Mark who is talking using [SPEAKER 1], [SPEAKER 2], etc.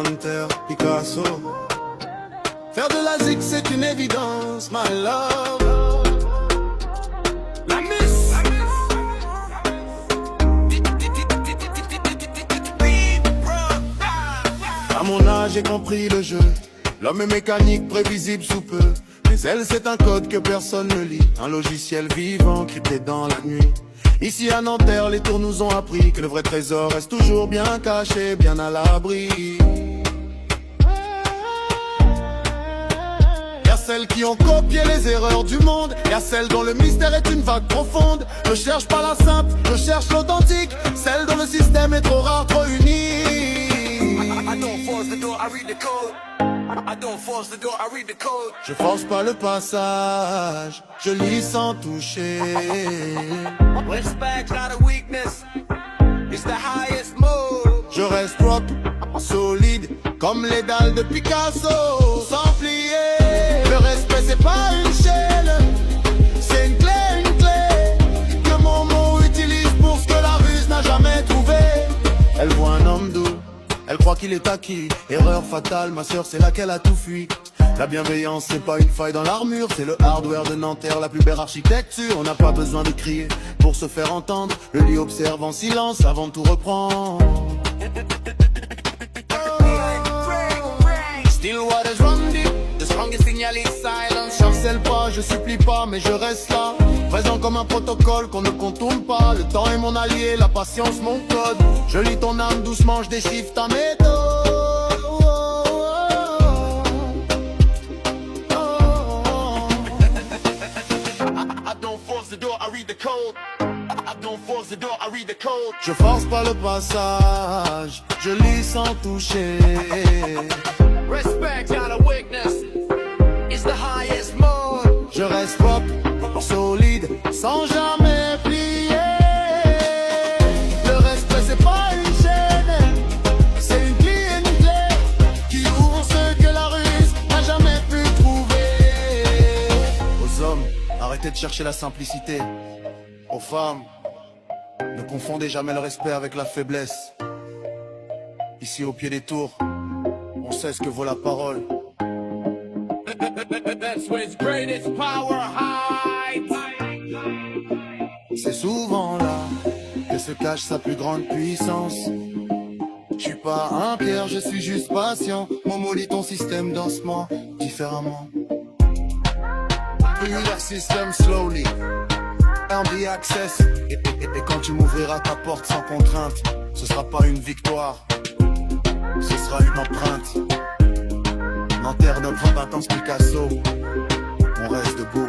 [SPEAKER 1] Nanterre, Picasso. Faire de la zik c'est une évidence, my love. La miss. À mon âge j'ai compris le jeu. L'homme est mécanique, prévisible sous peu. Mais elle c'est un code que personne ne lit. Un logiciel vivant, crypté dans la nuit. Ici à Nanterre, les tours nous ont appris que le vrai trésor reste toujours bien caché, bien à l'abri. Y'a celles qui ont copié les erreurs du monde, y'a celles dont le mystère est une vague profonde. Je cherche pas la simple, je cherche l'authentique, celle dont le système est trop rare, trop unique.
[SPEAKER 2] I don't force the door, I read the code. I don't force the door, I read the code.
[SPEAKER 1] Je force pas le passage, je lis sans toucher.
[SPEAKER 2] Respect, not a weakness. It's the highest move.
[SPEAKER 1] Je reste rock, solide, comme les dalles de Picasso, sans plier. Le respect c'est pas une chaîne, c'est une clé que mon mot utilise pour ce que la ruse n'a jamais trouvé. Elle voit un homme doux, elle croit qu'il est acquis. Erreur fatale, ma sœur, c'est laquelle a tout fui. La bienveillance, c'est pas une faille dans l'armure, c'est le hardware de Nanterre, la plus belle architecture. On n'a pas besoin de crier pour se faire entendre. Le lit observe en silence avant de tout reprendre.
[SPEAKER 2] Still waters run deep. The strongest signal is silence.
[SPEAKER 1] J'harcèle pas, je supplie pas, mais je reste là. Présent comme un protocole qu'on ne contourne pas. Le temps est mon allié, la patience mon code. Je lis ton âme doucement, je déchiffre ta méthode.
[SPEAKER 2] I don't force the door, I read the code. I don't force the door, I read the code.
[SPEAKER 1] Je force pas le passage, je lis sans toucher.
[SPEAKER 2] Respect, not a weakness. It's the highest mode.
[SPEAKER 1] Je reste pop, solide, sans jamais plier. Le respect c'est pas une chaîne, c'est une clé qui ouvre ce que la ruse n'a jamais pu trouver. Aux hommes, arrêtez de chercher la simplicité. Aux femmes, ne confondez jamais le respect avec la faiblesse. Ici au pied des tours, on sait ce que vaut la parole.
[SPEAKER 2] That's where its greatest power hides.
[SPEAKER 1] C'est souvent là que se cache sa plus grande puissance. Je suis pas un Pierre, je suis juste patient. Momo lit ton système dansement différemment. Build our system slowly, earn access. Et quand tu m'ouvriras ta porte sans contrainte, ce sera pas une victoire, ce sera une empreinte. Nanterre, notre intense Picasso, on reste debout.